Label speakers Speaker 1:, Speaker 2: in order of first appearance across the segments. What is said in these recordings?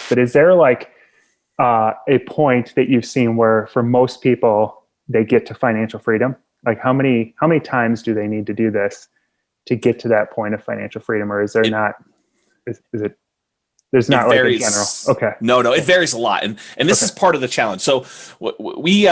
Speaker 1: but is there like a point that you've seen where for most people they get to financial freedom? Like how many times do they need to do this to get to that point of financial freedom, or is there not? Is it? There's not like a general. Okay.
Speaker 2: No, it varies a lot, and this is part of the challenge. So we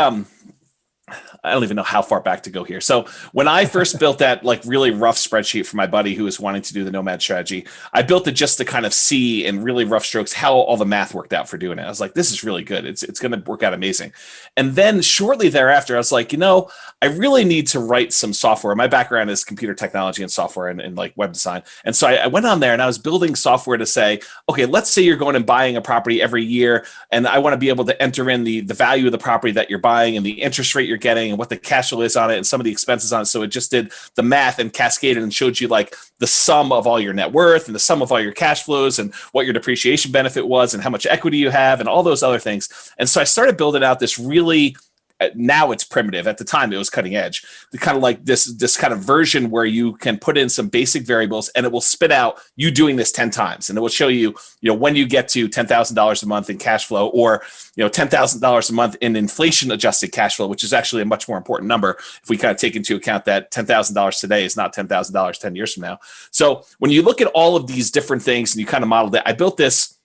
Speaker 2: I don't even know how far back to go here. So when I first built that like really rough spreadsheet for my buddy who was wanting to do the Nomad strategy, I built it just to kind of see in really rough strokes how all the math worked out for doing it. I was like, this is really good. It's going to work out amazing. And then shortly thereafter, I was like, I really need to write some software. My background is computer technology and software and like web design. And so I went on there and I was building software to say, okay, let's say you're going and buying a property every year, and I want to be able to enter in the value of the property that you're buying and the interest rate you're getting and what the cash flow is on it and some of the expenses on it. So it just did the math and cascaded and showed you like the sum of all your net worth and the sum of all your cash flows and what your depreciation benefit was and how much equity you have and all those other things. And so I started building out this really, now it's primitive. At the time, it was cutting edge. The kind of like this kind of version where you can put in some basic variables and it will spit out you doing this 10 times. And it will show you, when you get to $10,000 a month in cash flow, or, $10,000 a month in inflation adjusted cash flow, which is actually a much more important number if we kind of take into account that $10,000 today is not $10,000 10 years from now. So when you look at all of these different things and you kind of modeled it, I built this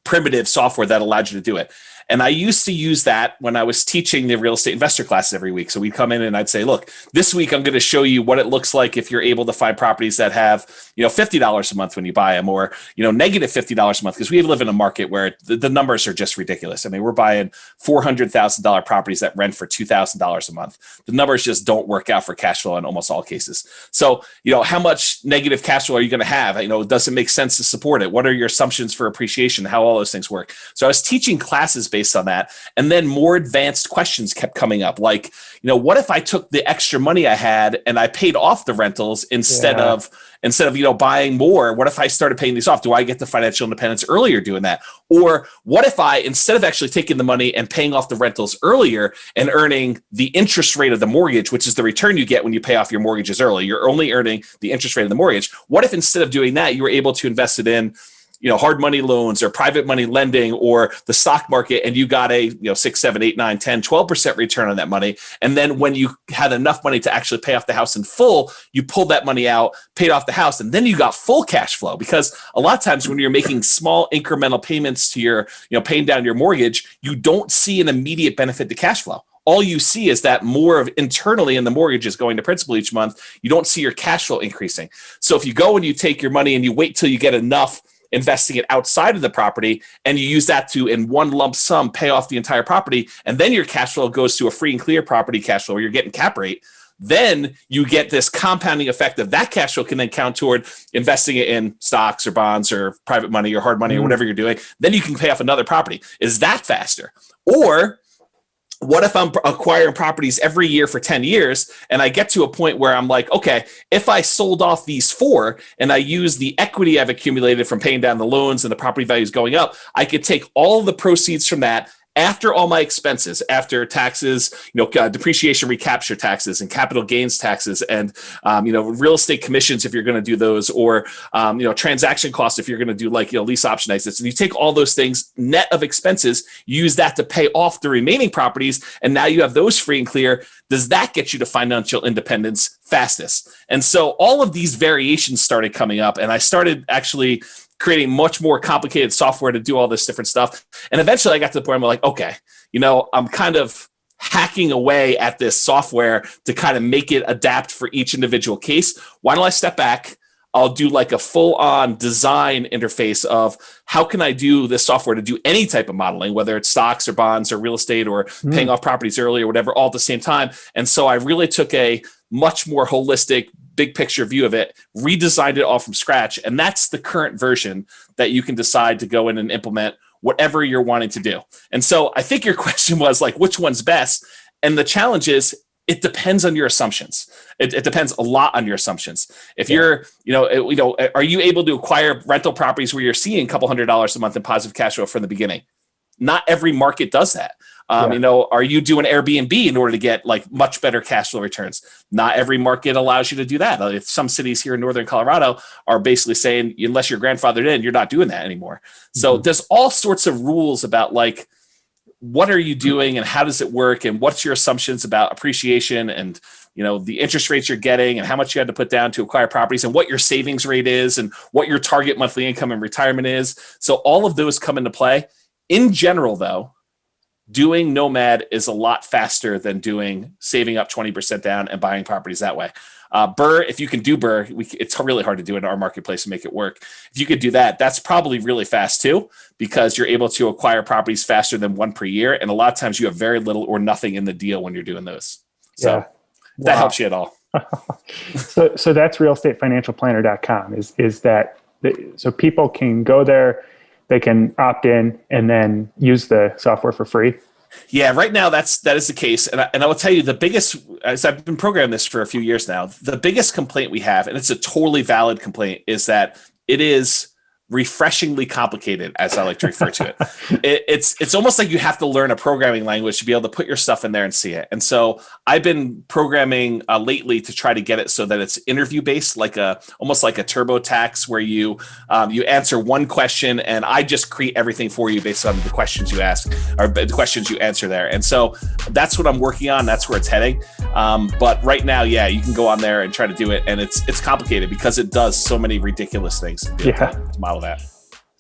Speaker 2: primitive software that allowed you to do it. And I used to use that when I was teaching the real estate investor classes every week. So we'd come in and I'd say, look, this week I'm going to show you what it looks like if you're able to find properties that have, $50 a month when you buy them, or, negative $50 a month. Because we live in a market where the numbers are just ridiculous. I mean, we're buying $400,000 properties that rent for $2,000 a month. The numbers just don't work out for cash flow in almost all cases. So, how much negative cash flow are you going to have? Does it make sense to support it? What are your assumptions for appreciation? How all those things work? So I was teaching classes based on that. And then more advanced questions kept coming up. Like, what if I took the extra money I had and I paid off the rentals instead of buying more? What if I started paying these off? Do I get the financial independence earlier doing that? Or what if I, instead of actually taking the money and paying off the rentals earlier and earning the interest rate of the mortgage, which is the return you get when you pay off your mortgages early, you're only earning the interest rate of the mortgage. What if instead of doing that, you were able to invest it in hard money loans or private money lending or the stock market, and you got a 6, 7, 8, 9, 10, 12% return on that money. And then when you had enough money to actually pay off the house in full, you pulled that money out, paid off the house, and then you got full cash flow. Because a lot of times when you're making small incremental payments to your, paying down your mortgage, you don't see an immediate benefit to cash flow. All you see is that more of internally in the mortgage is going to principal each month. You don't see your cash flow increasing. So if you go and you take your money and you wait till you get enough investing it outside of the property, and you use that to, in one lump sum, pay off the entire property, and then your cash flow goes to a free and clear property cash flow where you're getting cap rate, then you get this compounding effect of that cash flow can then count toward investing it in stocks or bonds or private money or hard money or whatever you're doing. Then you can pay off another property. Is that faster? Or what if I'm acquiring properties every year for 10 years and I get to a point where I'm like, okay, if I sold off these 4 and I use the equity I've accumulated from paying down the loans and the property values going up, I could take all the proceeds from that after all my expenses, after taxes, depreciation recapture taxes and capital gains taxes and, real estate commissions if you're going to do those, or, transaction costs if you're going to do lease option exits. And you take all those things net of expenses, use that to pay off the remaining properties. And now you have those free and clear. Does that get you to financial independence fastest? And so all of these variations started coming up, and I started actually creating much more complicated software to do all this different stuff. And eventually I got to the point where I'm like, okay, I'm kind of hacking away at this software to kind of make it adapt for each individual case. Why don't I step back? I'll do like a full-on design interface of how can I do this software to do any type of modeling, whether it's stocks or bonds or real estate or paying off properties early or whatever, all at the same time. And so I really took a much more holistic, big picture view of it, redesigned it all from scratch. And that's the current version that you can decide to go in and implement whatever you're wanting to do. And so I think your question was like, which one's best? And the challenge is, it depends on your assumptions. It depends a lot on your assumptions. If you're, are you able to acquire rental properties where you're seeing a couple $100s a month in positive cash flow from the beginning? Not every market does that. Are you doing Airbnb in order to get like much better cash flow returns? Not every market allows you to do that. If some cities here in Northern Colorado are basically saying, unless you're grandfathered in, you're not doing that anymore. So there's all sorts of rules about like, what are you doing and how does it work? And what's your assumptions about appreciation and, the interest rates you're getting and how much you had to put down to acquire properties and what your savings rate is and what your target monthly income in retirement is. So all of those come into play. In general, though, doing Nomad is a lot faster than saving up 20% down and buying properties that way. Burr, if you can do Burr, it's really hard to do in our marketplace and make it work. If you could do that, that's probably really fast too, because you're able to acquire properties faster than one per year. And a lot of times you have very little or nothing in the deal when you're doing those. So that helps you at all.
Speaker 1: So that's realestatefinancialplanner.com is that, so people can go there, they can opt in and then use the software for free.
Speaker 2: Yeah, right now that is the case. And I will tell you the biggest, as I've been programming this for a few years now, the biggest complaint we have, and it's a totally valid complaint, is that it is refreshingly complicated, as I like to refer to it. It's almost like you have to learn a programming language to be able to put your stuff in there and see it. And so I've been programming lately to try to get it so that it's interview based, almost like a TurboTax, where you answer one question and I just create everything for you based on the questions you ask or the questions you answer there. And so that's what I'm working on. That's where it's heading. But right now, you can go on there and try to do it, and it's complicated because it does so many ridiculous things to model that.